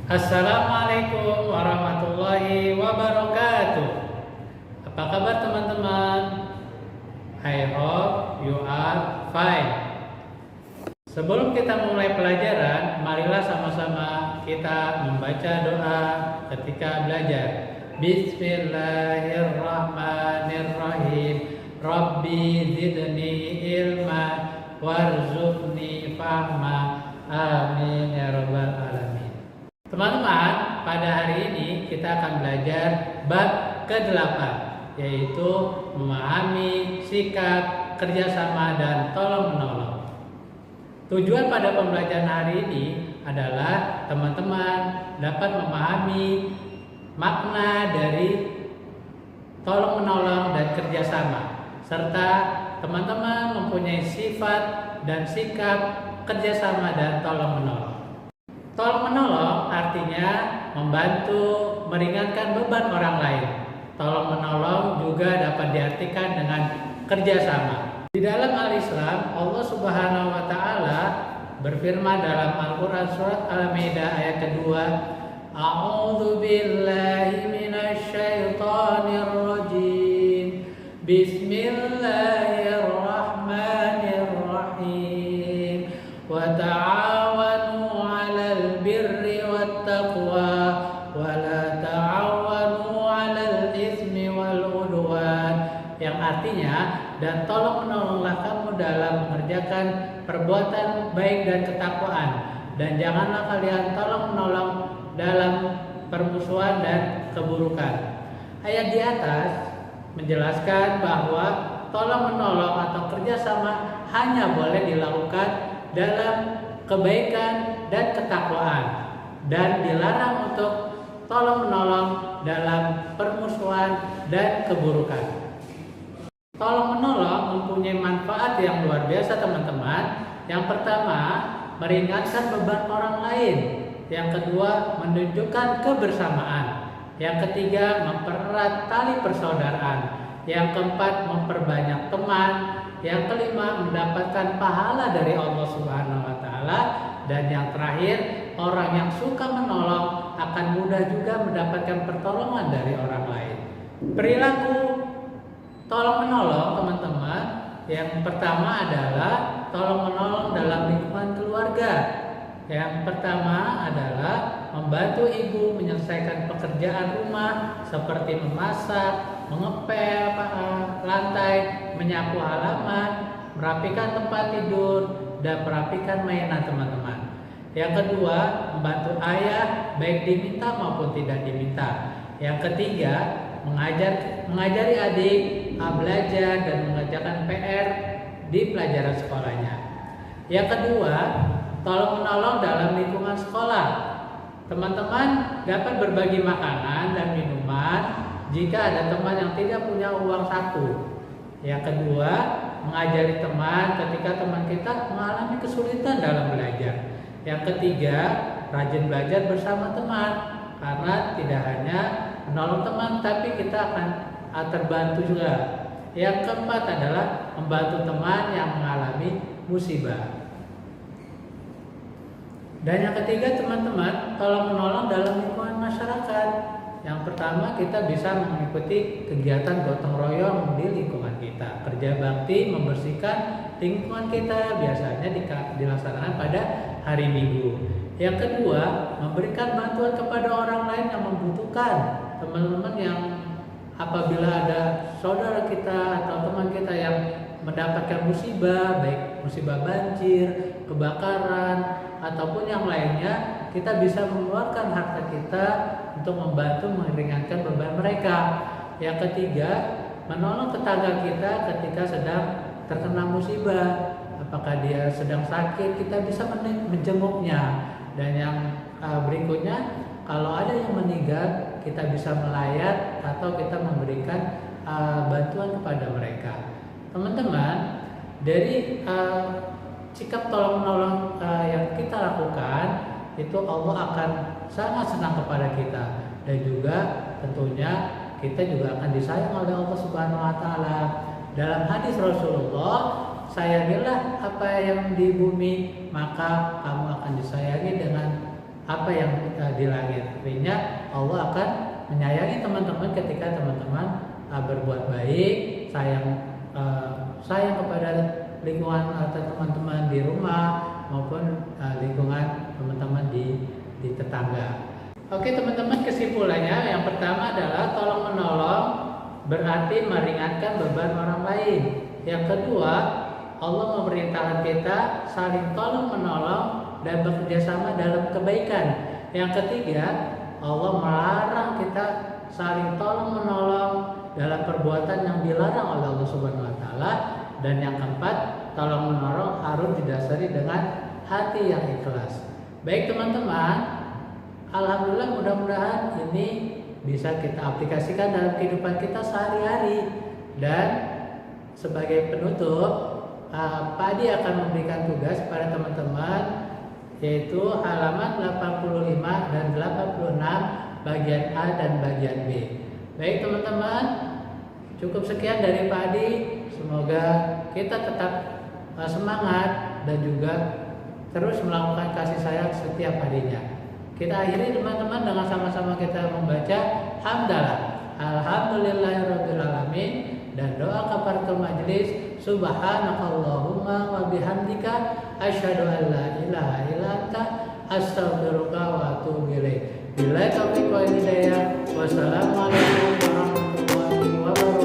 Assalamualaikum warahmatullahi wabarakatuh. Apa kabar teman-teman? I hope you are fine. Sebelum kita mulai pelajaran, marilah sama-sama kita membaca doa ketika belajar. Bismillahirrahmanirrahim. Rabbi zidni ilma warzuqni fahma. Amin ya rabbal alamin. Teman-teman, pada hari ini kita akan belajar bab ke-8, yaitu memahami sikap, kerjasama, dan tolong-menolong. Tujuan pada pembelajaran hari ini adalah teman-teman dapat memahami makna dari tolong-menolong dan kerjasama, serta teman-teman mempunyai sifat dan sikap kerjasama dan tolong-menolong. Tolong-menolong artinya membantu meringankan beban orang lain. Tolong-menolong juga dapat diartikan dengan kerjasama. Di dalam Al-Islam, Allah Subhanahu wa Ta'ala berfirman dalam Al-Quran Surat Al-Maidah ayat kedua, A'udzu billahi minasy syaithanir rajim. Bismillahirrahmanirrahim. Wa ta'awanu 'alal birri wattaqwa wa la ta'awanu 'alal itsmi wal 'udwan. Yang artinya, dan tolong-menolonglah kamu dalam mengerjakan perbuatan baik dan ketakwaan, dan janganlah kalian tolong-menolong dalam permusuhan dan keburukan. Ayat di atas menjelaskan bahwa tolong-menolong atau kerjasama hanya boleh dilakukan dalam kebaikan dan ketakwaan, dan dilarang untuk tolong-menolong dalam permusuhan dan keburukan. Tolong-menolong mempunyai manfaat yang luar biasa teman-teman. Yang pertama, meringankan beban orang lain. Yang kedua, menunjukkan kebersamaan. Yang ketiga, mempererat tali persaudaraan. Yang keempat, memperbanyak teman. Yang kelima, mendapatkan pahala dari Allah Subhanahu wa Ta'ala. Dan yang terakhir, orang yang suka menolong akan mudah juga mendapatkan pertolongan dari orang lain. Perilaku tolong-menolong teman-teman, yang pertama adalah tolong-menolong dalam lingkungan keluarga. Yang pertama adalah membantu ibu menyelesaikan pekerjaan rumah seperti memasak, mengepel lantai, menyapu halaman, merapikan tempat tidur, dan merapikan mainan teman-teman. Yang kedua, membantu ayah baik diminta maupun tidak diminta. Yang ketiga, mengajari adik belajar dan mengerjakan PR di pelajaran sekolahnya. Yang kedua, tolong-menolong dalam lingkungan sekolah. Teman-teman dapat berbagi makanan dan minuman jika ada teman yang tidak punya uang saku. Yang kedua, mengajari teman ketika teman kita mengalami kesulitan dalam belajar. Yang ketiga, rajin belajar bersama teman, karena tidak hanya menolong teman, tapi kita akan terbantu juga. Yang keempat adalah membantu teman yang mengalami musibah. Dan yang ketiga teman-teman, tolong menolong dalam lingkungan masyarakat. Yang pertama, kita bisa mengikuti kegiatan gotong royong di lingkungan kita. Kerja bakti membersihkan lingkungan kita biasanya dilaksanakan pada hari Minggu. Yang kedua, memberikan bantuan kepada orang lain yang membutuhkan. Teman-teman yang apabila ada saudara kita atau teman kita yang mendapatkan musibah, baik musibah banjir, kebakaran, ataupun yang lainnya, kita bisa mengeluarkan harta kita untuk membantu meringankan beban mereka. Yang ketiga, menolong tetangga kita ketika sedang terkena musibah. Apakah dia sedang sakit, kita bisa menjenguknya. Dan yang berikutnya, kalau ada yang meninggal, kita bisa melayat atau kita memberikan bantuan kepada mereka. Teman-teman, dari sikap tolong-menolong yang kita lakukan, itu Allah akan sangat senang kepada kita. Dan juga tentunya kita juga akan disayang oleh Allah Subhanahu wa Ta'ala. Dalam hadis Rasulullah, sayangilah apa yang di bumi, maka kamu akan disayangi dengan apa yang di langit. Artinya Allah akan menyayangi teman-teman ketika teman-teman berbuat baik, sayang kepada lingkungan atau teman-teman di rumah maupun lingkungan teman-teman di tetangga. Oke teman-teman, kesimpulannya yang pertama adalah tolong menolong berarti meringankan beban orang lain. Yang kedua, Allah memerintahkan kita saling tolong menolong dan bekerja sama dalam kebaikan. Yang ketiga, Allah melarang kita saling tolong menolong dalam perbuatan yang dilarang oleh Allah Subhanahu wa taala. Dan yang keempat, tolong menolong harus didasari dengan hati yang ikhlas. Baik teman-teman, alhamdulillah mudah-mudahan ini bisa kita aplikasikan dalam kehidupan kita sehari-hari. Dan sebagai penutup, Pak Adi akan memberikan tugas pada teman-teman, yaitu halaman 85 dan 86 bagian A dan bagian B. Baik teman-teman, cukup sekian dari Pak Adi. Semoga kita tetap semangat dan juga terus melakukan kasih sayang setiap harinya. Kita akhiri teman-teman dengan sama-sama kita membaca hamdalah alhamdulillahirabbil alamin dan doa kafaratul majlis subhanakallahumma wa bihamdika asyhadu an la ilaha illa anta astaghfiruka wa atubu ilaik. Billahi taufiq wal hidayah. Wassalamualaikum warahmatullahi wabarakatuh.